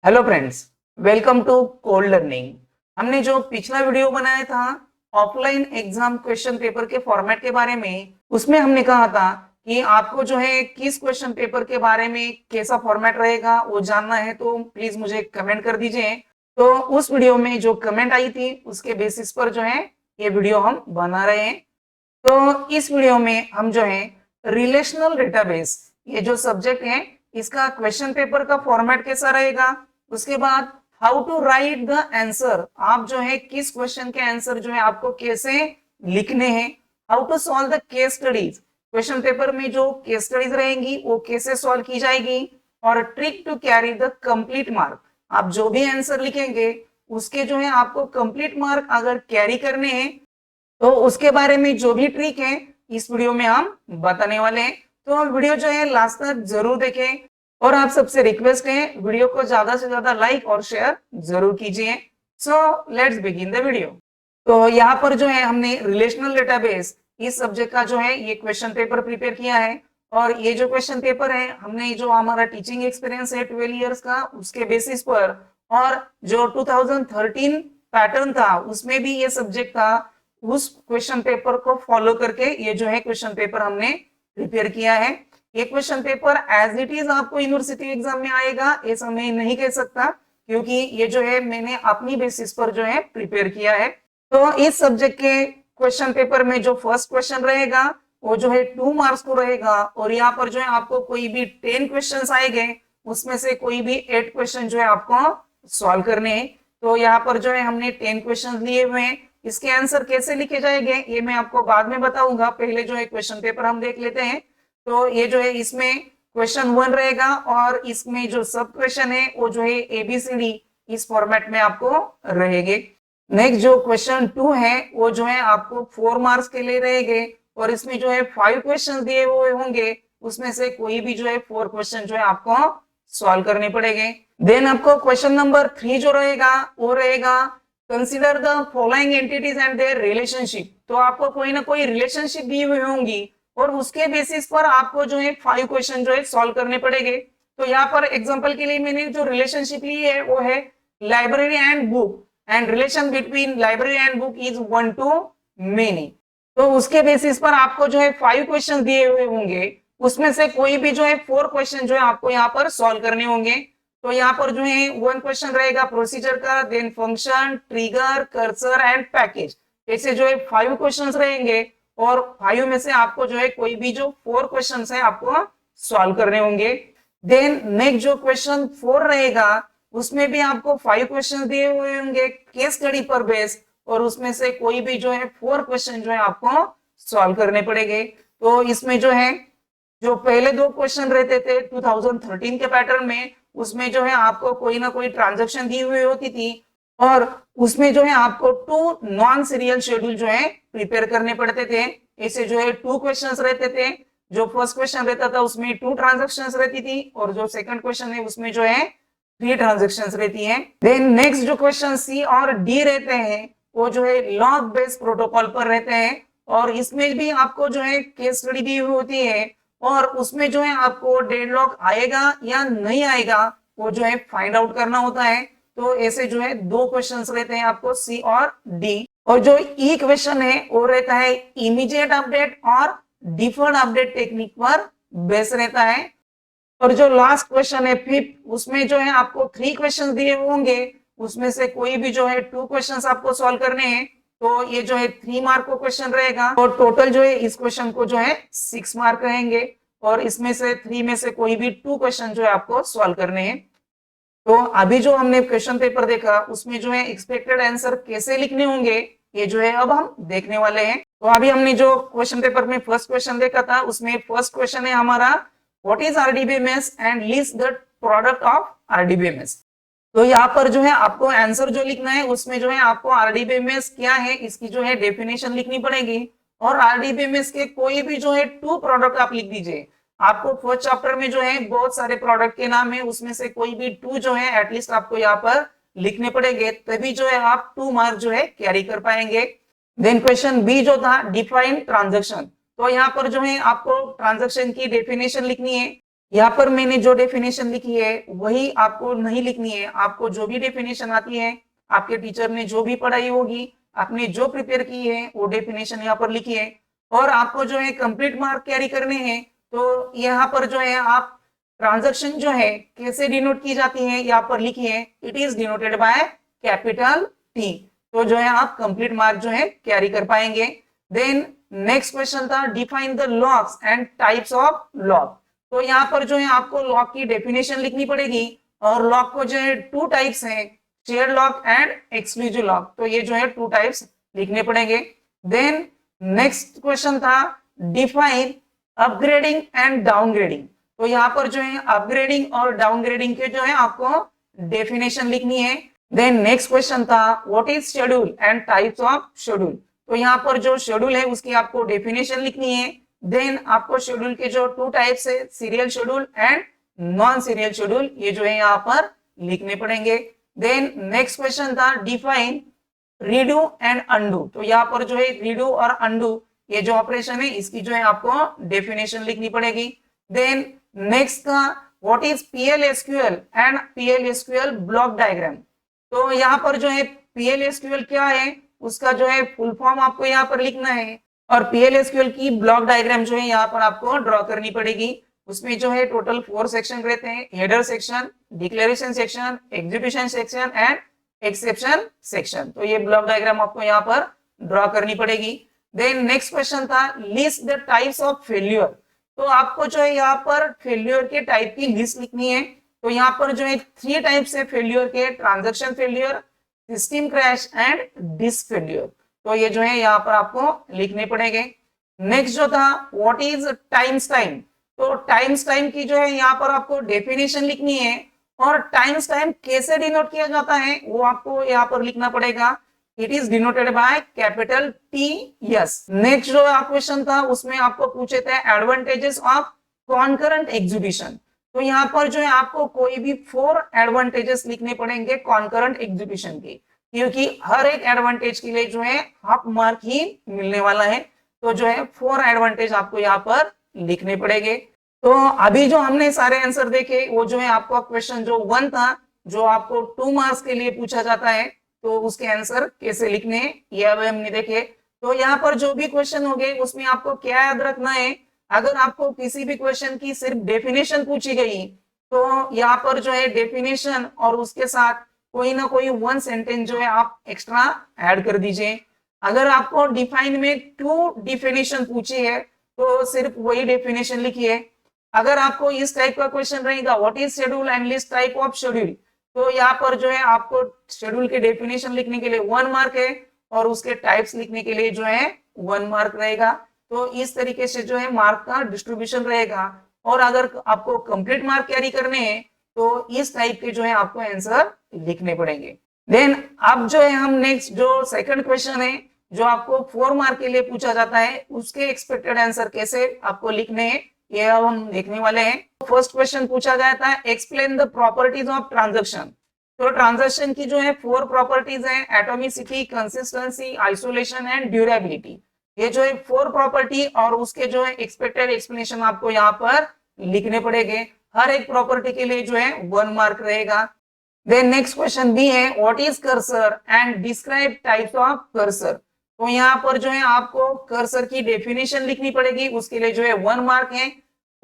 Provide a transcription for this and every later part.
Hello friends, welcome to code learning. हमने जो पिछला वीडियो बनाया था ऑफलाइन एग्जाम क्वेश्चन पेपर के फॉर्मेट के बारे में, उसमें हमने कहा था कि आपको जो है किस क्वेश्चन पेपर के बारे में कैसा फॉर्मेट रहेगा वो जानना है तो प्लीज मुझे कमेंट कर दीजिए। तो उस वीडियो में जो कमेंट आई थी उसके बेसिस पर जो है ये वीडियो हम बना रहे हैं। तो इस वीडियो में हम जो है रिलेशनल डेटाबेस, ये जो सब्जेक्ट है इसका क्वेश्चन पेपर का फॉर्मेट कैसा रहेगा, उसके बाद how to write the answer, आप जो है किस क्वेश्चन के आंसर जो है आपको कैसे लिखने हैं, how to solve the case studies, question paper में जो केस स्टडीज रहेंगी वो कैसे सॉल्व की जाएगी, और trick to carry the complete mark, आप जो भी आंसर लिखेंगे उसके जो है आपको कंप्लीट मार्क अगर कैरी करने हैं तो उसके बारे में जो भी ट्रिक है इस वीडियो में हम बताने वाले हैं। तो वीडियो जो है लास्ट तक जरूर देखें और आप सबसे रिक्वेस्ट है वीडियो को ज्यादा से ज्यादा लाइक और शेयर जरूर कीजिए। So let's begin the video. तो यहाँ पर जो है हमने रिलेशनल डेटाबेस इस सब्जेक्ट का जो है ये क्वेश्चन पेपर प्रिपेयर किया है, और ये जो क्वेश्चन पेपर है हमने जो हमारा टीचिंग एक्सपीरियंस है 12 इयर्स का उसके बेसिस पर, और जो 2013 पैटर्न था उसमें भी ये सब्जेक्ट था, उस क्वेश्चन पेपर को फॉलो करके ये जो है क्वेश्चन पेपर हमने प्रिपेयर किया है। ये question paper as it is आपको यूनिवर्सिटी एग्जाम में आएगा ऐसा मैं नहीं कह सकता, क्योंकि ये जो है मैंने अपनी बेसिस पर जो है प्रिपेयर किया है। तो इस सब्जेक्ट के क्वेश्चन पेपर में जो फर्स्ट क्वेश्चन रहेगा वो जो है 2 मार्क्स को रहेगा, और यहाँ पर जो है आपको कोई भी 10 क्वेश्चन आएंगे उसमें से कोई भी 8 क्वेश्चन जो है आपको सॉल्व करने हैं। तो यहाँ पर जो है हमने 10 क्वेश्चन लिए हुए हैं, इसके आंसर कैसे लिखे जाएंगे ये मैं आपको बाद में बताऊंगा, पहले जो है क्वेश्चन पेपर हम देख लेते हैं। तो ये जो है इसमें क्वेश्चन 1 रहेगा और इसमें जो सब क्वेश्चन है वो जो है एबीसीडी इस फॉर्मेट में आपको रहेंगे। नेक्स्ट जो क्वेश्चन 2 है वो जो है आपको 4 मार्क्स के लिए रहेंगे, और इसमें जो है 5 क्वेश्चन दिए हुए होंगे उसमें से कोई भी जो है 4 क्वेश्चन जो है आपको सॉल्व करने पड़ेंगे। देन आपको क्वेश्चन नंबर 3 जो रहेगा वो रहेगा consider the following entities and their relationship, तो आपको कोई ना कोई रिलेशनशिप दी हुई होंगी और उसके बेसिस पर आपको जो है 5 क्वेश्चन जो है सॉल्व करने पड़ेंगे। तो यहाँ पर एग्जांपल के लिए मैंने जो रिलेशनशिप ली है वो है library and book, and relation between library and book is 1 to many। तो उसके बेसिस पर आपको जो है 5 क्वेश्चन दिए हुए होंगे उसमें से कोई भी जो है 4 क्वेश्चन जो है आपको यहाँ पर सॉल्व करने होंगे। तो यहाँ पर जो है 1 क्वेश्चन रहेगा प्रोसीजर का, then function, trigger, cursor and package, ऐसे जो है 5 क्वेश्चंस रहेंगे, और 5 में से आपको जो है कोई भी जो 4 क्वेश्चंस है आपको सॉल्व करने होंगे। देन नेक्स्ट जो क्वेश्चन 4 रहेगा उसमें भी आपको 5 क्वेश्चन दिए हुए होंगे केस स्टडी पर बेस, और उसमें से कोई भी जो है 4 क्वेश्चन जो है आपको सॉल्व करने पड़ेंगे। तो इसमें जो है जो पहले 2 क्वेश्चन रहते थे 2013 के पैटर्न में, उसमें जो है आपको कोई ना कोई ट्रांजैक्शन दी हुई होती थी, और उसमें जो है आपको 2 नॉन सीरियल शेड्यूल जो है प्रिपेयर करने पड़ते थे। ऐसे जो है 2 क्वेश्चंस रहते थे, जो फर्स्ट क्वेश्चन रहता था उसमें 2 ट्रांजैक्शंस रहती थी, और जो सेकंड क्वेश्चन है उसमें जो है 3 ट्रांजैक्शंस रहती है। देन नेक्स्ट जो क्वेश्चन सी और डी रहते हैं वो जो है लॉग बेस्ड प्रोटोकॉल पर रहते हैं, और इसमें भी आपको जो है केस स्टडी दी हुई होती है, और उसमें जो है आपको डेडलॉक आएगा या नहीं आएगा वो जो है फाइंड आउट करना होता है। तो ऐसे जो है 2 क्वेश्चंस रहते हैं आपको सी और डी, और जो ई क्वेश्चन है वो रहता है इमीडिएट अपडेट और डिफर्ड अपडेट टेक्निक पर बेस रहता है। और जो लास्ट क्वेश्चन है फिफ्थ, उसमें जो है आपको 3 क्वेश्चन दिए होंगे उसमें से कोई भी जो है 2 क्वेश्चंस आपको सॉल्व करने हैं, तो ये जो है 3 मार्क को क्वेश्चन रहेगा, और टोटल जो है इस क्वेश्चन को जो है 6 मार्क रहेंगे, और इसमें से 3 में से कोई भी 2 क्वेश्चन जो है आपको सॉल्व करने हैं। तो अभी जो हमने क्वेश्चन पेपर देखा उसमें जो है एक्सपेक्टेड आंसर कैसे लिखने होंगे ये जो है अब हम देखने वाले हैं। तो अभी हमने जो क्वेश्चन पेपर में फर्स्ट क्वेश्चन देखा था उसमें फर्स्ट क्वेश्चन है हमारा what is RDBMS and list the product of RDBMS. तो यहाँ पर जो है आपको आंसर जो लिखना है उसमें जो है आपको आरडीबीएमएस क्या है इसकी जो है डेफिनेशन लिखनी पड़ेगी, और आरडीबीएमएस के कोई भी जो है 2 प्रोडक्ट आप लिख दीजिए। आपको फर्स्ट चैप्टर में जो है बहुत सारे प्रोडक्ट के नाम है उसमें से कोई भी 2 जो है एटलीस्ट आपको यहाँ पर लिखने पड़ेंगे, तभी जो है आप 2 मार्क जो है कैरी कर पाएंगे। देन क्वेश्चन बी जो था डिफाइन ट्रांजेक्शन, तो यहाँ पर जो है आपको ट्रांजेक्शन की डेफिनेशन लिखनी है, यहाँ पर मैंने जो डेफिनेशन लिखी है वही आपको नहीं लिखनी है। आपको जो भी डेफिनेशन आती है, आपके टीचर ने जो भी पढ़ाई होगी, आपने जो प्रिपेयर की है वो डेफिनेशन यहाँ पर लिखी है। और आपको जो है कंप्लीट मार्क कैरी करने हैं, तो यहाँ पर जो है आप ट्रांजैक्शन जो है कैसे डिनोट की जाती है यहाँ पर लिखी है, it is denoted by capital T. तो जो है आप कंप्लीट मार्क जो है कैरी कर पाएंगे। देन नेक्स्ट क्वेश्चन था define the logs and types of log. तो यहाँ पर जो है आपको लॉग की डेफिनेशन लिखनी पड़ेगी। और लॉग को जो है टू टाइप्स है, share log and exclusive log. तो ये जो है टू टाइप्स लिखने पड़ेंगे। देन नेक्स्ट क्वेश्चन था डिफाइन अपग्रेडिंग एंड डाउनग्रेडिंग। तो यहाँ पर जो है अपग्रेडिंग और डाउनग्रेडिंग के जो है आपको डेफिनेशन लिखनी है। देन नेक्स्ट क्वेश्चन था what is schedule and types of schedule. तो यहाँ पर जो शेड्यूल है उसकी आपको डेफिनेशन लिखनी है। देन आपको शेड्यूल के जो टू टाइप्स है, serial schedule and non serial schedule, ये जो है यहाँ पर लिखने पड़ेंगे। देन नेक्स्ट क्वेश्चन था डिफाइन रीडू एंड अंडू। तो यहाँ पर जो है रीडू और अंडू ये जो ऑपरेशन है इसकी जो है आपको डेफिनेशन लिखनी पड़ेगी। देन नेक्स्ट का what is PL/SQL and PL/SQL block diagram. तो यहाँ पर जो है PL/SQL क्या है उसका जो है फुल फॉर्म आपको यहाँ पर लिखना है। और PL/SQL की ब्लॉक डायग्राम जो है यहाँ पर आपको ड्रॉ करनी पड़ेगी। उसमें जो है टोटल 4 सेक्शन रहते हैं, header section, declaration section, execution section and exception section. तो ये ब्लॉक डायग्राम आपको यहाँ पर ड्रॉ करनी पड़ेगी। देन नेक्स्ट क्वेश्चन था list the types of failure. तो आपको जो है यहाँ पर फेल्यूर के टाइप की लिस्ट लिखनी है। तो यहाँ पर जो है 3 टाइप्स है फेल्यूर के, transaction failure, system crash and disk failure. तो ये जो है यहाँ पर आपको लिखने पड़ेंगे। नेक्स्ट जो था व्हाट इज टाइम्स टाइम। तो टाइम्स टाइम की जो है यहाँ पर आपको डेफिनेशन लिखनी है। और टाइम्स टाइम कैसे डिनोट किया जाता है वो आपको यहाँ पर लिखना पड़ेगा। It is denoted by capital TS। Next जो क्वेश्चन था उसमें आपको पूछे थे एडवांटेजेस ऑफ कॉन्करेंट एग्जीक्यूशन। तो यहाँ पर जो है आपको कोई भी 4 एडवांटेजेस लिखने पड़ेंगे कॉन्करेंट एग्जीक्यूशन के, क्योंकि हर एक एडवांटेज के लिए जो है हाफ मार्क ही मिलने वाला है। तो जो है 4 एडवांटेज आपको यहाँ पर लिखने पड़ेंगे। तो अभी जो हमने सारे आंसर देखे वो जो है आपको क्वेश्चन जो 1 था जो आपको 2 मार्क्स के लिए पूछा जाता है, तो उसके आंसर कैसे लिखने हैं ये अब हमने देखे। तो यहाँ पर जो भी क्वेश्चन हो गए उसमें आपको क्या याद रखना है, अगर आपको किसी भी क्वेश्चन की सिर्फ डेफिनेशन पूछी गई तो यहाँ पर जो है डेफिनेशन और उसके साथ कोई ना कोई 1 सेंटेंस जो है आप एक्स्ट्रा ऐड कर दीजिए। अगर आपको डिफाइन में 2 डेफिनेशन पूछी है तो सिर्फ वही डेफिनेशन लिखिए। अगर आपको इस टाइप का क्वेश्चन रहेगा what is schedule and list type of schedule, तो यहाँ पर जो है आपको शेड्यूल के डेफिनेशन लिखने के लिए 1 मार्क है और उसके टाइप्स लिखने के लिए जो है 1 मार्क रहेगा। तो इस तरीके से जो है मार्क का डिस्ट्रीब्यूशन रहेगा। और अगर आपको कंप्लीट मार्क कैरी करने हैं तो इस टाइप के जो है आपको आंसर लिखने पड़ेंगे। देन अब जो है हम नेक्स्ट जो सेकंड क्वेश्चन है जो आपको 4 मार्क के लिए पूछा जाता है उसके एक्सपेक्टेड आंसर कैसे आपको लिखने हैं ये अब हम देखने वाले हैं। फर्स्ट क्वेश्चन पूछा गया था explain the properties of transaction. तो ट्रांजैक्शन की जो है 4 प्रॉपर्टीज है, atomicity, consistency, isolation and durability. ये जो है 4 प्रॉपर्टी और उसके जो है एक्सपेक्टेड एक्सप्लेनेशन आपको यहाँ पर लिखने पड़ेंगे। हर एक प्रॉपर्टी के लिए जो है 1 मार्क रहेगा। देन नेक्स्ट क्वेश्चन बी है what is cursor and describe types of cursor. तो यहाँ पर जो है आपको कर्सर की डेफिनेशन लिखनी पड़ेगी, उसके लिए जो है 1 मार्क है।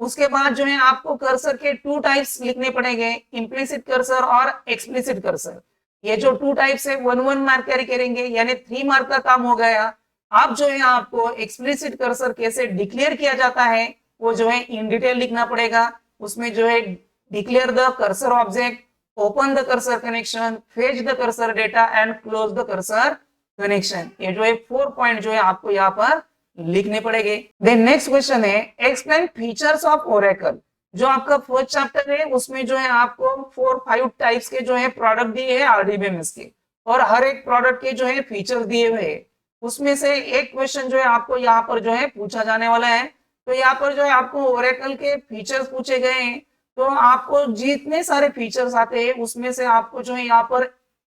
उसके बाद जो है आपको कर्सर के 2 टाइप्स लिखने पड़ेंगे, इम्प्लिसिट कर्सर और एक्सप्लिसिट कर्सर। ये जो 2 टाइप्स है 1 मार्क कैरी करेंगे, यानी 3 मार्क का काम हो गया। अब जो है आपको एक्सप्लिसिट कर्सर कैसे डिक्लेयर किया जाता है वो जो है इन डिटेल लिखना पड़ेगा। उसमें जो है declare the cursor object, open the cursor connection, fetch the cursor data and close the cursor connection. ये जो है 4 पॉइंट जो है आपको यहाँ पर लिखने पड़ेंगे। देन नेक्स्ट क्वेश्चन है एक्सप्लेन फीचर्स ऑफ ओरेकल। जो आपका फर्स्ट चैप्टर है उसमें जो है आपको 4-5 टाइप्स के जो है प्रोडक्ट दिए हैं RDBMS के, और हर एक प्रोडक्ट के जो है फीचर दिए हुए हैं। उसमें से एक क्वेश्चन जो है आपको यहाँ पर जो है पूछा जाने वाला है। तो यहाँ पर जो है आपको ओरेकल के फीचर्स पूछे गए हैं। तो आपको जितने सारे फीचर्स आते हैं उसमें से आपको जो है यहाँ पर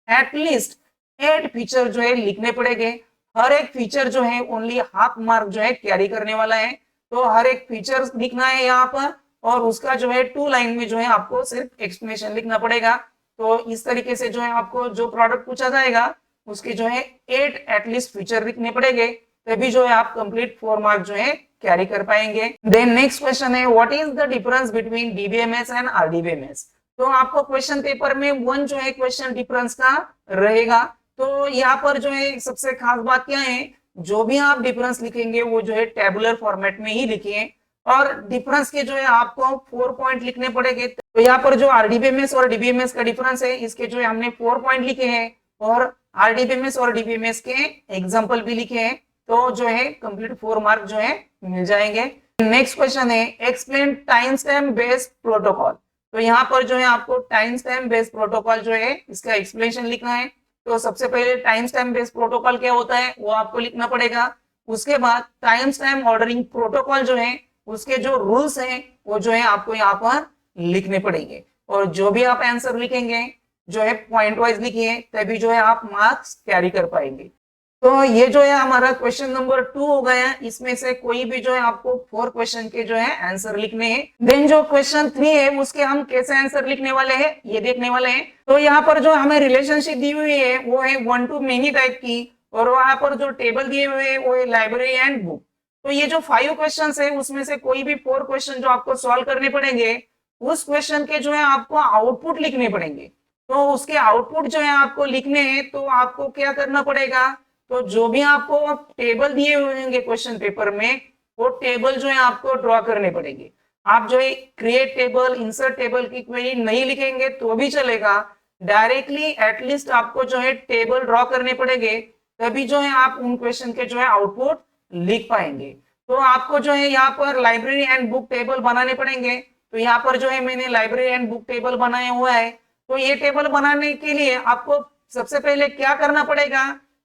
एटलीस्ट 8 फीचर जो है लिखने पड़ेंगे। हर एक फीचर जो है ओनली हाफ मार्क जो है कैरी करने वाला है। तो हर एक फीचर लिखना है यहाँ पर और उसका जो है 2 लाइन में जो है आपको सिर्फ एक्सप्लेनेशन लिखना पड़ेगा। तो इस तरीके से जो है आपको जो प्रोडक्ट पूछा जाएगा उसके जो है 8 एटलीस्ट फीचर लिखने पड़ेंगे, तभी जो है आप कंप्लीट 4 मार्क जो है कैरी कर पाएंगे। देन नेक्स्ट क्वेश्चन है what is the difference between DBMS and RDBMS. तो आपको क्वेश्चन पेपर में 1 जो है क्वेश्चन डिफरेंस का रहेगा। तो यहाँ पर जो है सबसे खास बात क्या है, जो भी आप डिफरेंस लिखेंगे वो जो है टेबुलर फॉर्मेट में ही लिखिए और डिफरेंस के जो है आपको 4 पॉइंट लिखने पड़ेंगे। तो यहाँ पर जो आरडीबीएमएस और डीबीएमएस का डिफरेंस है इसके जो है हमने 4 पॉइंट लिखे हैं और आरडीबीएमएस और डीबीएमएस के एग्जांपल भी लिखे हैं, तो जो है कंप्लीट 4 मार्क जो है मिल जाएंगे। नेक्स्ट क्वेश्चन है explain time stamp based protocol. तो यहाँ पर जो है आपको टाइम स्टैम्प बेस्ड प्रोटोकॉल जो है इसका एक्सप्लेनेशन लिखना है। तो सबसे पहले टाइम स्टैम्प बेस्ड प्रोटोकॉल क्या होता है वो आपको लिखना पड़ेगा। उसके बाद टाइम स्टैम्प ऑर्डरिंग प्रोटोकॉल जो है उसके जो रूल्स हैं वो जो है आपको यहाँ पर लिखने पड़ेंगे और जो भी आप आंसर लिखेंगे जो है पॉइंट वाइज लिखिए, तभी जो है आप मार्क्स कैरी कर पाएंगे। तो ये जो है हमारा क्वेश्चन नंबर 2 हो गया। इसमें से कोई भी जो है आपको 4 क्वेश्चन के जो है आंसर लिखने हैं। देन जो क्वेश्चन 3 है उसके हम कैसे आंसर लिखने वाले हैं ये देखने वाले हैं। तो यहाँ पर जो हमें रिलेशनशिप दी हुई है वो है 1 to many टाइप की और वहां पर जो टेबल दिए हुए हैं वो है लाइब्रेरी एंड बुक। तो ये जो 5 क्वेश्चन है उसमें से कोई भी 4 क्वेश्चन जो आपको सॉल्व करने पड़ेंगे उस क्वेश्चन के जो है आपको आउटपुट लिखने पड़ेंगे। तो उसके आउटपुट जो है आपको लिखने हैं तो आपको क्या करना पड़ेगा, तो जो भी आपको टेबल दिए हुए होंगे क्वेश्चन पेपर में वो टेबल जो है आपको ड्रॉ करने पड़ेंगे। आप जो है क्रिएट टेबल इंसर्ट टेबल की क्वेरी नहीं लिखेंगे तो भी चलेगा, डायरेक्टली एटलीस्ट आपको जो है टेबल ड्रॉ करने पड़ेंगे, तभी जो है आप उन क्वेश्चन के जो है आउटपुट लिख पाएंगे। तो आपको जो है यहाँ पर लाइब्रेरी एंड बुक टेबल बनाने पड़ेंगे। तो यहाँ पर जो है मैंने लाइब्रेरी एंड बुक टेबल बनाया हुआ है। तो ये टेबल बनाने के लिए आपको सबसे पहले क्या करना पड़ेगा,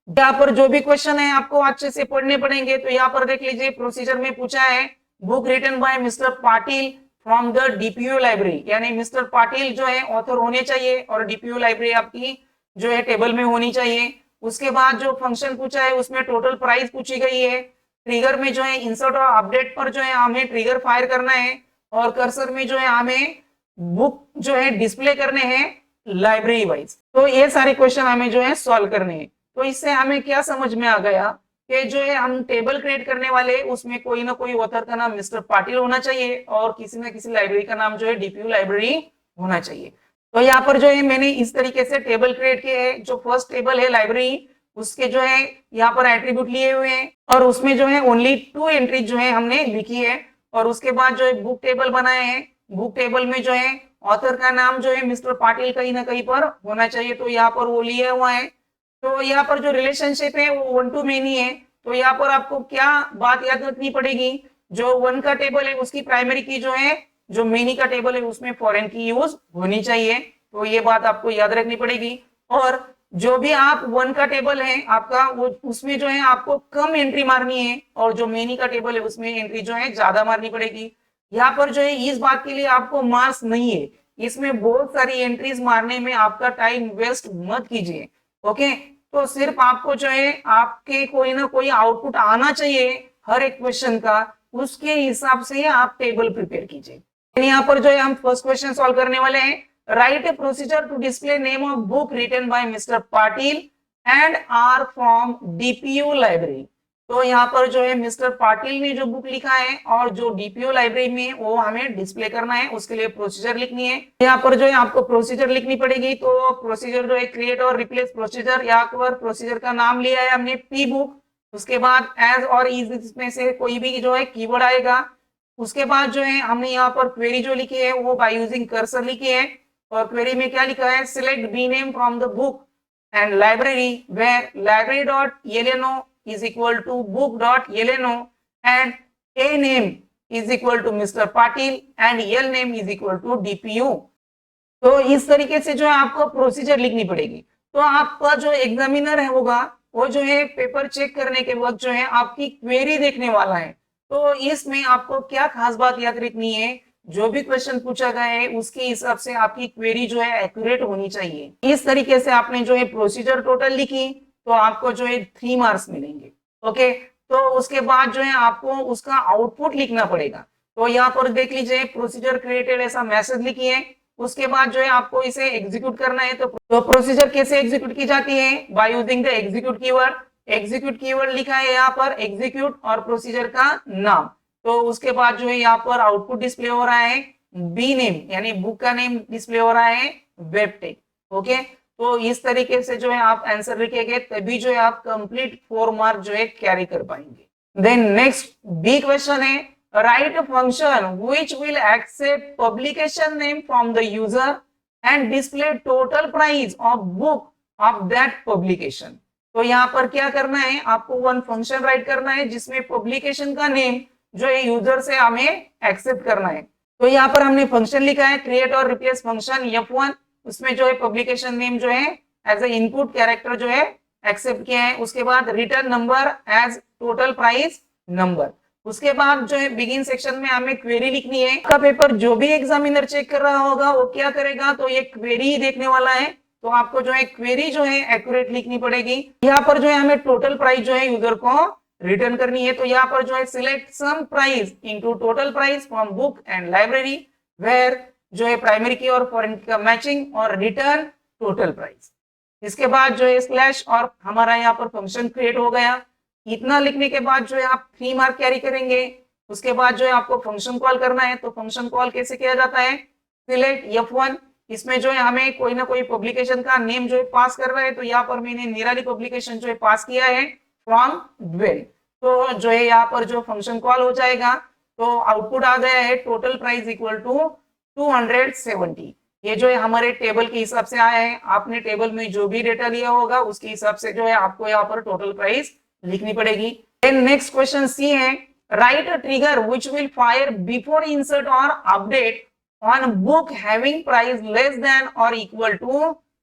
यहाँ पर जो भी क्वेश्चन है आपको अच्छे से पढ़ने पड़ेंगे। तो यहाँ पर देख लीजिए प्रोसीजर में पूछा है book written by mister Patil from the DPU library, यानी मिस्टर पाटिल जो है ऑथर होने चाहिए और डीपीयू लाइब्रेरी आपकी जो है टेबल में होनी चाहिए। उसके बाद जो फंक्शन पूछा है उसमें टोटल प्राइस पूछी गई है। ट्रिगर में जो है इंसर्ट और अपडेट पर जो है हमें ट्रिगर फायर करना है और कर्सर में जो है हमें बुक जो है डिस्प्ले करने हैं लाइब्रेरी वाइज। तो ये सारे क्वेश्चन हमें जो है सॉल्व करने हैं। तो इससे हमें क्या समझ में आ गया कि जो है हम टेबल क्रिएट करने वाले उसमें कोई ना कोई ऑथर का नाम मिस्टर पाटिल होना चाहिए और किसी ना किसी लाइब्रेरी का नाम जो है डीपीयू लाइब्रेरी होना चाहिए। तो यहाँ पर जो है मैंने इस तरीके से टेबल क्रिएट किए हैं। जो फर्स्ट टेबल है लाइब्रेरी उसके जो है यहाँ पर एट्रीब्यूट लिए हुए हैं और उसमें जो है ओनली 2 एंट्रीज जो है हमने लिखी है और उसके बाद जो है बुक टेबल बनाए हैं। बुक टेबल में जो है ऑथर का नाम जो है मिस्टर पाटिल कहीं ना कहीं पर होना चाहिए, तो यहाँ पर वो लिया हुआ है। तो यहाँ पर जो रिलेशनशिप है वो 1 to many है। तो यहाँ पर आपको क्या बात याद रखनी पड़ेगी, जो 1 का टेबल है उसकी प्राइमरी की जो है जो मेनी का टेबल है उसमें फॉरेन की यूज होनी चाहिए। तो ये बात आपको याद रखनी पड़ेगी। और जो भी आप 1 का टेबल है आपका वो उसमें जो है आपको कम एंट्री मारनी है और जो मेनी का टेबल है उसमें एंट्री जो है ज्यादा मारनी पड़ेगी। यहाँ पर जो है इस बात के लिए आपको मार्क्स नहीं है, इसमें बहुत सारी एंट्रीज मारने में आपका टाइम वेस्ट मत कीजिए। ओके, तो सिर्फ आपको जो है आपके कोई ना कोई आउटपुट आना चाहिए हर एक क्वेश्चन का, उसके हिसाब से आप टेबल प्रिपेयर कीजिए। यहाँ पर जो है हम फर्स्ट क्वेश्चन सॉल्व करने वाले हैं। Write a procedure to display name of book written by mister Patil and are from DPU library. तो यहाँ पर जो है मिस्टर पाटिल ने जो बुक लिखा है और जो डीपीयू लाइब्रेरी में वो हमें डिस्प्ले करना है, उसके लिए प्रोसीजर लिखनी है। यहाँ पर जो है आपको प्रोसीजर लिखनी पड़ेगी। तो प्रोसीजर जो है क्रिएट और रिप्लेस प्रोसीजर, यहाँ पर प्रोसीजर का नाम लिया है हमने पी बुक। उसके बाद एज और इज में से कोई भी जो है कीवर्ड आएगा। उसके बाद जो है हमने यहाँ पर क्वेरी जो लिखी है वो बाय यूजिंग कर्सर लिखी है और क्वेरी में क्या लिखा है, select b name from the book and library where library.lno is equal to book.lno and a name is equal to Mr. Patil and L name is equal to DPU। तो इस तरीके से जो है आपको प्रोसीजर लिखनी पड़ेगी। तो आपका जो एग्जामिनर है होगा वो जो है पेपर चेक करने के वक्त जो है आपकी क्वेरी देखने वाला है। तो इसमें आपको क्या खास बात याद रखनी है, जो भी क्वेश्चन पूछा गया है उसके हिसाब से आपकी क्वेरी जो है एक्यूरेट होनी चाहिए। इस तरीके से आपने जो है प्रोसीजर टोटल लिखी तो आपको जो है 3 मार्क्स मिलेंगे। ओके, तो उसके बाद जो है आपको उसका आउटपुट लिखना पड़ेगा। तो यहाँ पर देख लीजिए प्रोसीजर क्रिएटेड ऐसा मैसेज लिखिए, उसके बाद जो है आपको इसे एग्जीक्यूट करना है। तो प्रोसीजर कैसे एग्जीक्यूट की जाती है, by using the execute keyword. Execute keyword लिखा है यहाँ पर एग्जीक्यूट और प्रोसीजर का नाम। तो उसके बाद जो है यहाँ पर आउटपुट डिस्प्ले हो रहा है बी नेम, यानी बुक का नेम डिस्प्ले हो रहा है वेब टेक। ओके, तो इस तरीके से जो है आप आंसर लिखेंगे, तभी जो है आप कंप्लीट 4 मार्क जो है कैरी कर पाएंगे। देन नेक्स्ट बी क्वेश्चन है, write a function which will accept publication name from the user and display total price of book of that publication। तो यहाँ पर क्या करना है, आपको वन फंक्शन राइट करना है जिसमें पब्लिकेशन का नेम जो है यूजर से हमें एक्सेप्ट करना है। तो यहाँ पर हमने फंक्शन लिखा है क्रिएट और रिप्लेस फंक्शन F1, उसमें जो है पब्लिकेशन नेम जो है एज ए इनपुट कैरेक्टर जो है एक्सेप्ट किया है। उसके बाद return number as total price number. उसके बाद जो है बिगिन सेक्शन में हमें क्वेरी लिखनी है। आपका पेपर जो भी एग्जामिनर चेक कर रहा होगा वो क्या करेगा, तो ये क्वेरी ही देखने वाला है, तो आपको जो है क्वेरी जो है एक्यूरेट लिखनी पड़ेगी। यहाँ पर जो है हमें टोटल प्राइस जो है यूजर को रिटर्न करनी है। तो यहाँ पर जो है select sum price into total price from book and library where जो है प्राइमरी की और फॉरेन की का मैचिंग और रिटर्न टोटल प्राइस। इसके बाद जो है स्लैश और हमारा यहाँ पर फंक्शन क्रिएट हो गया। इतना लिखने के बाद जो है आप 3 मार्क कैरी करेंगे। उसके बाद जो है आपको फंक्शन कॉल करना है। तो फंक्शन कॉल कैसे किया जाता है, सिलेक्ट F1, इसमें जो है हमें कोई ना कोई पब्लिकेशन का नेम जो है पास कर रहा है। तो यहाँ पर मैंने निराली पब्लिकेशन जो है पास किया है फ्रॉम ड्वेल। तो जो है यहाँ पर जो फंक्शन कॉल हो जाएगा, तो आउटपुट आ गया है टोटल प्राइस इक्वल टू 270। ये जो है हमारे टेबल के हिसाब से आया है। आपने टेबल में जो भी डेटा लिया होगा उसके हिसाब से जो है आपको यहाँ पर टोटल प्राइस लिखनी पड़ेगी। देन नेक्स्ट क्वेश्चन सी है, write a trigger which will fire before insert और update on book having price less than और इक्वल टू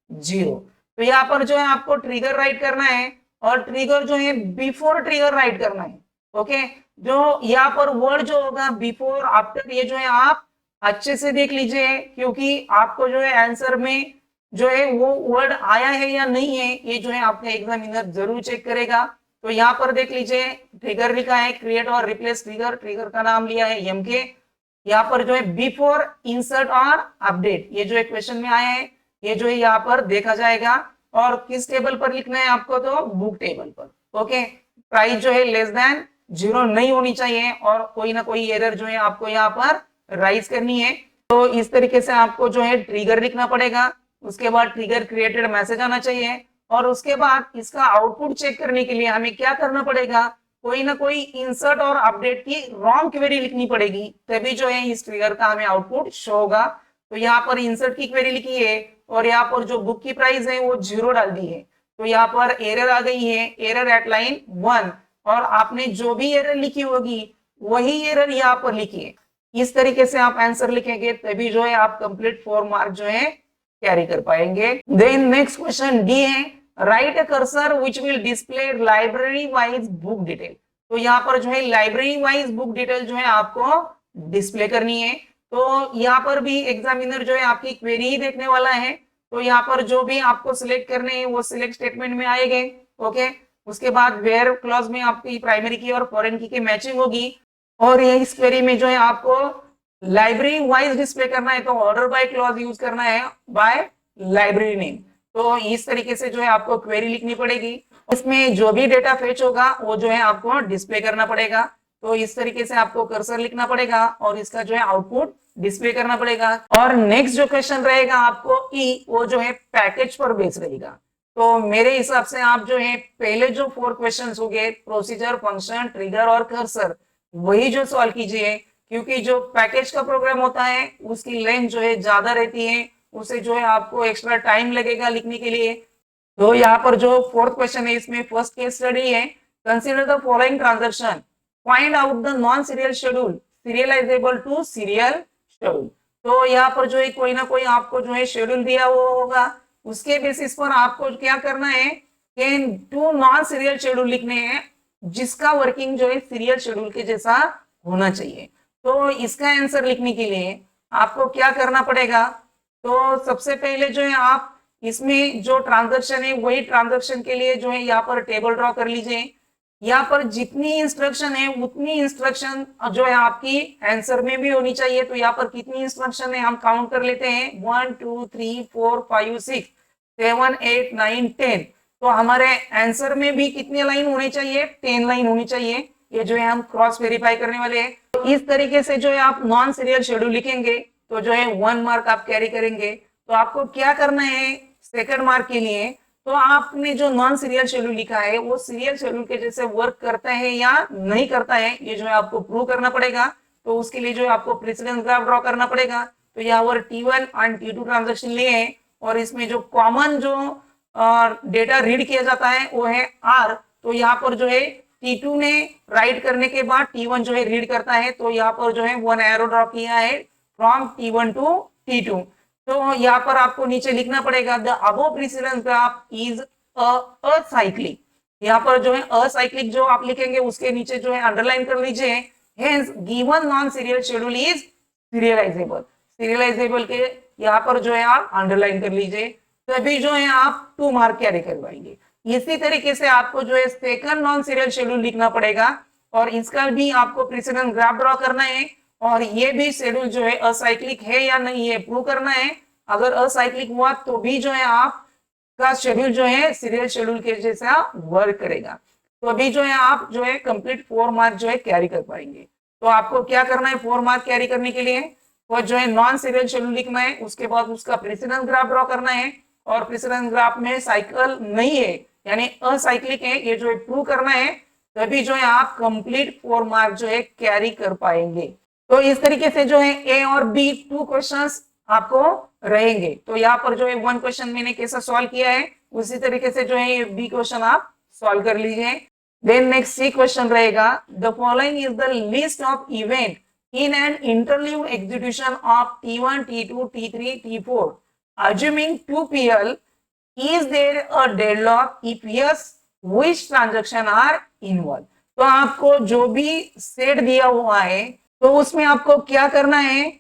0। तो यहाँ पर जो है आपको ट्रिगर राइट करना है और ट्रिगर जो है बिफोर ट्रिगर राइट करना है। ओके, जो यहाँ पर वर्ड जो होगा बिफोर आफ्टर, ये जो है आप अच्छे से देख लीजिए, क्योंकि आपको जो है आंसर में जो है वो वर्ड आया है या नहीं है, ये जो है आपका एग्जामिनर जरूर चेक करेगा। तो यहाँ पर देख लीजिए ट्रिगर लिखा है क्रिएट और रिप्लेस ट्रिगर, ट्रिगर का नाम लिया है MK। यहाँ पर जो है बिफोर इंसर्ट और अपडेट, ये जो है क्वेश्चन में आया है, ये जो है यहाँ पर देखा जाएगा। और किस टेबल पर लिखना है आपको, तो बुक टेबल पर। ओके, प्राइस जो है लेस देन 0 नहीं होनी चाहिए और कोई ना कोई एरर जो है आपको यहाँ पर राइज करनी है। तो इस तरीके से आपको जो है ट्रिगर लिखना पड़ेगा। उसके बाद ट्रिगर क्रिएटेड मैसेज आना चाहिए और उसके बाद इसका आउटपुट चेक करने के लिए हमें क्या करना पड़ेगा, कोई ना कोई इंसर्ट और अपडेट की रॉन्ग क्वेरी लिखनी पड़ेगी, तभी जो है इस ट्रिगर का हमें आउटपुट शो होगा। तो यहाँ पर इंसर्ट की क्वेरी लिखी है और यहाँ पर जो बुक की प्राइस है वो 0 डाल दी है। तो यहाँ पर एरर आ गई है, एरर एट लाइन 1, और आपने जो भी एरर लिखी होगी वही एरर यहाँ पर लिखिए। इस तरीके से आप आंसर लिखेंगे, तभी जो है आप कंप्लीट 4 मार्क जो है कैरी कर पाएंगे। देन नेक्स्ट क्वेश्चन डी है, write a cursor which will display library wise book detail. तो यहाँ पर जो है लाइब्रेरी वाइज बुक डिटेल जो है आपको डिस्प्ले करनी है। तो यहाँ पर भी एग्जामिनर जो है आपकी क्वेरी ही देखने वाला है। तो यहाँ पर जो भी आपको सिलेक्ट करने हैं वो सिलेक्ट स्टेटमेंट में आएंगे। ओके, उसके बाद वेयर क्लॉज में आपकी प्राइमरी की और फॉरेन की मैचिंग होगी। और ये इस क्वेरी में जो है आपको लाइब्रेरी वाइज डिस्प्ले करना है, तो ऑर्डर बाय क्लॉज यूज करना है बाय लाइब्रेरी नेम। तो इस तरीके से जो है आपको क्वेरी लिखनी पड़ेगी, इसमें जो भी डेटा फेच होगा वो जो है आपको डिस्प्ले करना पड़ेगा। तो इस तरीके से आपको कर्सर लिखना पड़ेगा और इसका जो है आउटपुट डिस्प्ले करना पड़ेगा। और नेक्स्ट जो क्वेश्चन रहेगा आपको वो जो है पैकेज पर बेस रहेगा। तो मेरे हिसाब से आप जो है पहले जो 4 क्वेश्चंस हो गए, प्रोसीजर, फंक्शन, ट्रिगर और कर्सर, वही जो सॉल्व कीजिए, क्योंकि जो पैकेज का प्रोग्राम होता है उसकी लेंथ जो है ज्यादा रहती है, उसे जो है आपको एक्स्ट्रा टाइम लगेगा लिखने के लिए। तो यहाँ पर जो 4th क्वेश्चन है इसमें फर्स्ट केस स्टडी है, consider the following transaction, find out the non serial schedule serializable to serial schedule. तो यहाँ पर जो है कोई ना कोई आपको जो है शेड्यूल दिया हुआ होगा, उसके बेसिस पर आपको क्या करना है कि 2 नॉन सीरियल शेड्यूल लिखने हैं जिसका वर्किंग जो है सीरियल शेड्यूल के जैसा होना चाहिए। तो इसका आंसर लिखने के लिए आपको क्या करना पड़ेगा, तो सबसे पहले जो है आप इसमें जो ट्रांजैक्शन है वही ट्रांजैक्शन के लिए जो है यहाँ पर टेबल ड्रॉ कर लीजिए। यहाँ पर जितनी इंस्ट्रक्शन है उतनी इंस्ट्रक्शन जो है आपकी आंसर में भी होनी चाहिए। तो यहाँ पर कितनी इंस्ट्रक्शन है हम काउंट कर लेते हैं, 1 2 3 4 5 6 7 8 9 10। तो हमारे आंसर में भी कितने लाइन होने चाहिए, 10 लाइन होनी चाहिए। ये जो है हम क्रॉस वेरीफाई करने वाले हैं। तो इस तरीके से जो है आप नॉन सीरियल शेड्यूल लिखेंगे तो जो है 1 मार्क आप कैरी करेंगे। तो आपको क्या करना है सेकंड मार्क के लिए, तो आपने जो नॉन सीरियल शेड्यूल लिखा है वो सीरियल शेड्यूल के जैसे वर्क करता है या नहीं करता है, ये जो है आपको प्रूव करना पड़ेगा। तो उसके लिए जो है आपको प्रेसिडेंस ग्राफ ड्रॉ करना पड़ेगा। तो यहाँ पर T1 एंड T2 ट्रांजेक्शन लिए हैं और इसमें जो कॉमन जो डेटा रीड किया जाता है वो है R। तो यहाँ पर जो है T2 ने राइट करने के बाद T1 जो है रीड करता है। तो यहाँ पर जो है 1 एरो ड्रॉ किया है फ्रॉम T1 टू T2। तो यहाँ पर आपको नीचे लिखना पड़ेगा the above precedence graph is acyclic. यहाँ पर जो है असाइक्लिक जो आप लिखेंगे उसके नीचे जो है अंडरलाइन कर लीजिए। Hence given non serial schedule is serialisable. Serialisable के यहाँ पर जो है आप अंडरलाइन कर लीजिए, तभी जो है आप 2 मार्क कैरी करवाएंगे। इसी तरीके से आपको जो है सेकंड नॉन सीरियल शेड्यूल लिखना पड़ेगा और इसका भी आपको प्रेसिडेंस ग्राफ ड्रॉ करना है और ये भी शेड्यूल जो है असाइक्लिक है या नहीं है प्रूव करना है। अगर असाइक्लिक हुआ तो भी जो है आपका शेड्यूल जो है सीरियल शेड्यूल के जैसा वर्क करेगा। तो अभी जो है आप जो है कंप्लीट 4 मार्क जो है कैरी कर पाएंगे। तो आपको क्या करना है 4 मार्क कैरी करने के लिए, तो जो है नॉन सीरियल शेड्यूल लिखना है, उसके बाद उसका प्रेसिडेंस ग्राफ ड्रॉ करना है और प्रेसिडेंस ग्राफ में साइकिल नहीं है यानी असाइक्लिक है ये जो है प्रूव करना है, तभी जो है आप कंप्लीट 4 मार्क जो है कैरी कर पाएंगे। तो इस तरीके से जो है ए और बी 2 क्वेश्चंस आपको रहेंगे। तो यहाँ पर जो है 1 क्वेश्चन मैंने कैसा सॉल्व किया है उसी तरीके से जो है ये बी क्वेश्चन आप सॉल्व कर लीजिए। देन नेक्स्ट सी क्वेश्चन रहेगा the following is the list of event in an interleaved execution of T1 T2 T3 T4 assuming 2PL is there a deadlock, if yes which transaction are involved। तो आपको जो भी set दिया हुआ है तो उसमें आपको क्या करना है,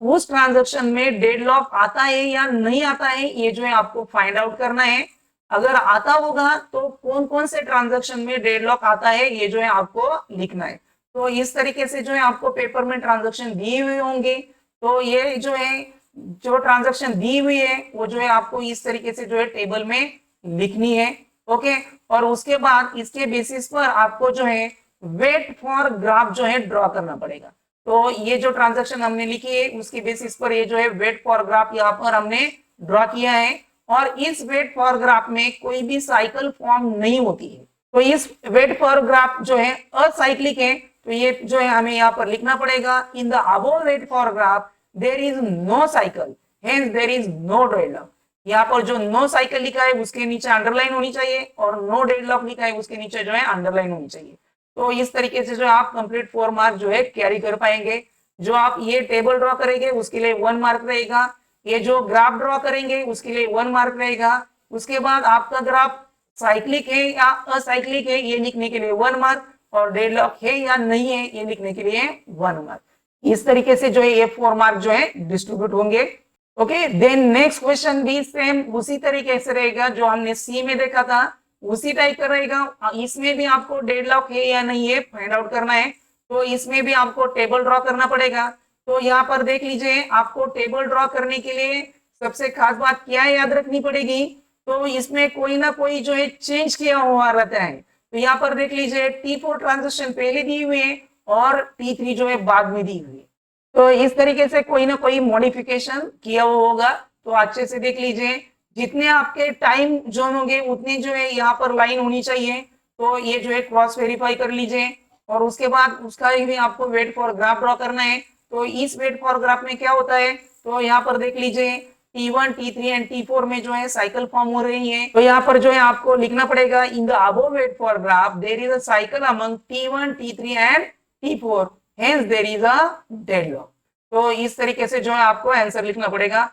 उस ट्रांजैक्शन में डेडलॉक आता है या नहीं आता है ये जो है आपको फाइंड आउट करना है। अगर आता होगा तो कौन कौन से ट्रांजैक्शन में डेडलॉक आता है ये जो है आपको लिखना है। तो इस तरीके से जो है आपको पेपर में ट्रांजैक्शन दिए हुए होंगे, तो ये जो है जो ट्रांजैक्शन दी हुई है वो जो है आपको इस तरीके से जो है टेबल में लिखनी है। ओके, और उसके बाद इसके बेसिस पर आपको जो है वेट फॉर ग्राफ जो है ड्रॉ करना पड़ेगा। तो ये जो ट्रांजैक्शन हमने लिखी है उसके बेसिस पर ये जो है वेट फॉर ग्राफ यहाँ पर हमने ड्रॉ किया है और इस वेट फॉर ग्राफ में कोई भी साइकिल फॉर्म नहीं होती है। तो इस वेट फॉर ग्राफ जो है असाइक्लिक है, तो ये जो है हमें यहाँ पर लिखना पड़ेगा in the above wait for graph there is no cycle hence there is no deadlock. यहाँ पर जो नो साइकिल लिखा है उसके नीचे अंडरलाइन होनी चाहिए और नो डेडलॉक लिखा है उसके नीचे जो है अंडरलाइन होनी चाहिए। तो इस तरीके से जो आप कंप्लीट 4 मार्क जो है कैरी कर पाएंगे। जो आप ये टेबल ड्रॉ करेंगे उसके लिए 1 मार्क रहेगा, ये जो ग्राफ ड्रॉ करेंगे उसके लिए 1 मार्क रहेगा। उसके बाद आपका ग्राफ साइक्लिक है या असाइक्लिक है ये लिखने के लिए 1 मार्क और डेडलॉक है या नहीं है ये लिखने के लिए 1 मार्क। इस तरीके से जो है ये 4 मार्क जो है डिस्ट्रीब्यूट होंगे। ओके, देन नेक्स्ट क्वेश्चन भी सेम उसी तरीके से रहेगा जो हमने सी में देखा था उसी टाइप का रहेगा। इसमें भी आपको डेडलॉक है या नहीं है फाइंड आउट करना है, तो इसमें भी आपको टेबल ड्रॉ करना पड़ेगा। तो यहाँ पर देख लीजिए आपको टेबल ड्रॉ करने के लिए सबसे खास बात क्या याद रखनी पड़ेगी, तो इसमें कोई ना कोई जो है चेंज किया हुआ रहता है। तो यहाँ पर देख लीजिए T4 ट्रांजेक्शन पहले दी हुई है और T3 जो है बाद में दी हुई है। तो इस तरीके से कोई ना कोई मॉडिफिकेशन किया हुआ होगा। तो अच्छे से देख लीजिए जितने आपके टाइम जोन होंगे उतने जो है यहाँ पर लाइन होनी चाहिए। तो ये जो है क्रॉस वेरीफाई कर लीजिए और उसके बाद उसका भी आपको वेट फॉर ग्राफ ड्रॉ करना है। तो इस वेट फॉर ग्राफ में क्या होता है, तो यहाँ पर देख लीजिए T1 T3 एंड T4 में जो है साइकिल फॉर्म हो रही है। तो यहाँ पर जो है आपको लिखना पड़ेगा in the above wait for graph there is a cycle among T1 T3 and T4 hence there is a deadlock. तो इस तरीके से जो है आपको आंसर लिखना पड़ेगा।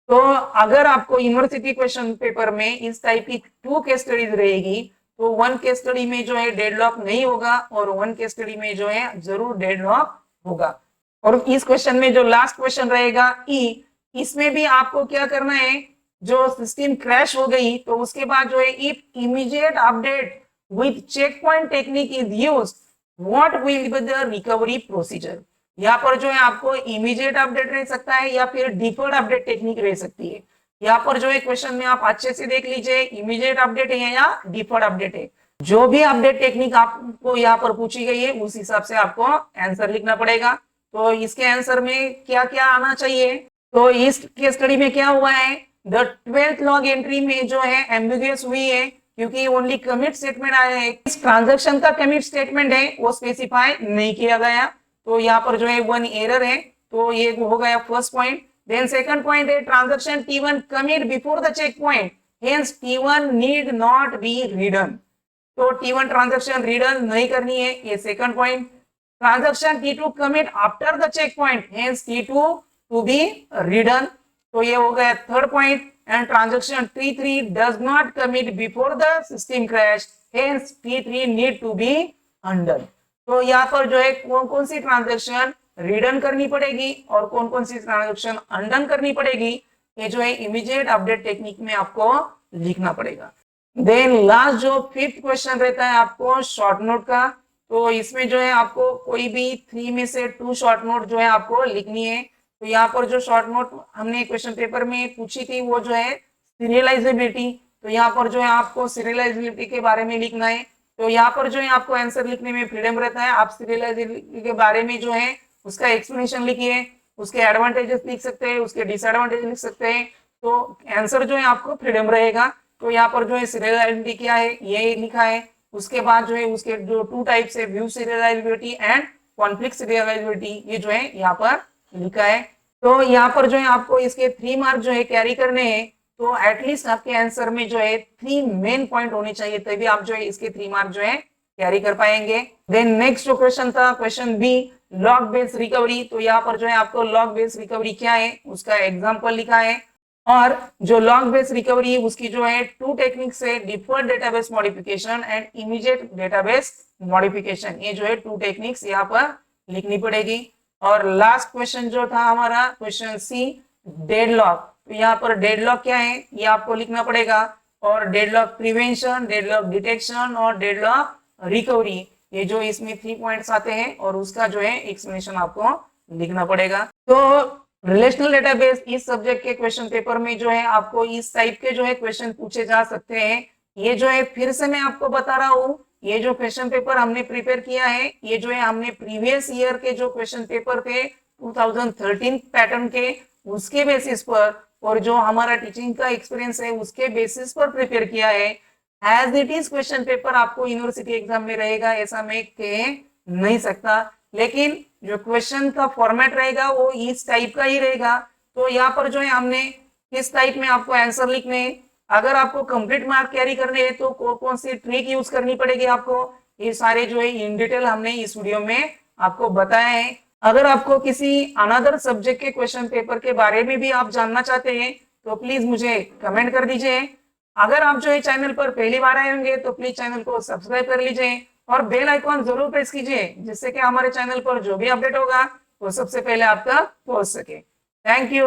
तो अगर आपको यूनिवर्सिटी क्वेश्चन पेपर में इस टाइप की 2 केस स्टडीज रहेगी तो 1 केस स्टडी में जो है डेडलॉक नहीं होगा और 1 केस स्टडी में जो है जरूर डेडलॉक होगा। और इस क्वेश्चन में जो लास्ट क्वेश्चन रहेगा ई, इसमें भी आपको क्या करना है, जो सिस्टम क्रैश हो गई तो उसके बाद जो है if immediate update with checkpoint technique is used, what will be the recovery procedure? यहाँ पर जो है आपको इमीडिएट अपडेट रह सकता है या फिर डिफर्ड अपडेट टेक्निक रह सकती है। यहाँ पर जो है क्वेश्चन में आप अच्छे से देख लीजिए, इमीडिएट अपडेट है या डिफर्ड अपडेट है। जो भी अपडेट टेक्निक आपको यहाँ पर पूछी गई है उस हिसाब से आपको आंसर लिखना पड़ेगा। तो इसके आंसर में क्या क्या आना चाहिए, तो इस केस स्टडी में क्या हुआ है, द 12th लॉग एंट्री में जो है एम्बिगुअस हुई है क्योंकि ओनली कमिट स्टेटमेंट आया है। इस ट्रांजैक्शन का कमिट स्टेटमेंट है वो स्पेसिफाई नहीं किया गया, तो यहाँ पर जो है वन एरर है, तो ये हो गया first point. Then second point है transaction T1 commit before the check point, hence T1 need not be redone, तो T1 ट्रांजैक्शन रिडन नहीं करनी है, ये second point. Transaction T2 commit after the check point, hence T2 to be redone, तो ये हो गया third point. And transaction T3 does not commit before the system crash, hence T3 need to be undone. तो यहाँ पर जो है कौन कौन सी ट्रांजैक्शन रिडन करनी पड़ेगी और कौन कौन सी ट्रांजैक्शन अनडन करनी पड़ेगी, ये जो है इमीडिएट अपडेट टेक्निक में आपको लिखना पड़ेगा। देन लास्ट जो फिफ्थ क्वेश्चन रहता है आपको शॉर्ट नोट का, तो इसमें जो है आपको कोई भी 3 में से 2 शॉर्ट नोट जो है आपको लिखनी है। तो यहाँ पर जो शॉर्ट नोट हमने क्वेश्चन पेपर में पूछी थी वो जो है सीरियलाइजेबिलिटी, तो यहाँ पर जो है आपको सीरियलाइजेबिलिटी के बारे में लिखना है। तो यहाँ पर जो है आपको आंसर लिखने में फ्रीडम रहता है, आप सीरियलाइजेबिलिटी के बारे में जो है उसका एक्सप्लेनेशन लिखिए, उसके एडवांटेजेस लिख सकते हैं, उसके डिसएडवांटेज लिख सकते हैं, तो आंसर जो है आपको फ्रीडम रहेगा। तो यहाँ पर जो है सीरियलाइजेबिलिटी क्या है ये लिखा है, उसके बाद जो है उसके जो 2 टाइप्स है, view serialisability and conflict serialisability, ये जो है यहाँ पर लिखा है। तो यहाँ पर जो है आपको इसके 3 मार्क जो है कैरी करने हैं, तो एटलीस्ट आपके आंसर में जो है 3 मेन पॉइंट होने चाहिए, तभी आप जो है इसके 3 मार्क जो है कैरी कर पाएंगे। देन नेक्स्ट जो क्वेश्चन था question b, log based recovery, तो यहाँ पर जो है आपको लॉग बेस्ड रिकवरी क्या है उसका एग्जाम्पल लिखा है, और जो लॉग बेस्ड रिकवरी है उसकी जो है 2 टेक्निक्स है, deferred database modification and immediate database modification, ये जो है 2 टेक्निक्स यहाँ पर लिखनी पड़ेगी। और लास्ट क्वेश्चन जो था हमारा क्वेश्चन सी, डेडलॉक, तो यहाँ पर डेडलॉक क्या है ये आपको लिखना पड़ेगा, और डेडलॉक प्रिवेंशन, डेडलॉक डिटेक्शन और डेडलॉक रिकवरी, ये जो इसमें 3 पॉइंट्स आते हैं और उसका जो है एक्सप्लेनेशन आपको लिखना पड़ेगा। तो रिलेशनल डेटाबेस इस सब्जेक्ट के क्वेश्चन पेपर में जो है आपको इस टाइप के जो है क्वेश्चन पूछे जा सकते हैं। ये जो है फिर से मैं आपको बता रहा हूँ, ये जो क्वेश्चन पेपर हमने प्रिपेयर किया है ये जो है हमने प्रीवियस ईयर के जो क्वेश्चन पेपर थे 2013 पैटर्न के, उसके बेसिस पर और जो हमारा टीचिंग का एक्सपीरियंस है उसके बेसिस पर प्रिपेयर किया है। As it is question paper आपको यूनिवर्सिटी एग्जाम में रहेगा ऐसा मैं कह नहीं सकता, लेकिन जो क्वेश्चन का फॉर्मेट रहेगा वो इस टाइप का ही रहेगा। तो यहाँ पर जो है हमने किस टाइप में आपको आंसर लिखने हैं, अगर आपको कंप्लीट मार्क कैरी करने हैं तो कौन सी ट्रिक यूज करनी पड़ेगी आपको, ये सारे जो है इन डिटेल हमने इस वीडियो में आपको बताया है। अगर आपको किसी अनदर सब्जेक्ट के क्वेश्चन पेपर के बारे में भी आप जानना चाहते हैं तो प्लीज मुझे कमेंट कर दीजिए। अगर आप जो है चैनल पर पहली बार आए होंगे तो प्लीज चैनल को सब्सक्राइब कर लीजिए और बेल आइकॉन जरूर प्रेस कीजिए, जिससे कि हमारे चैनल पर जो भी अपडेट होगा वो सबसे पहले आप तक पहुंच सके। Thank you.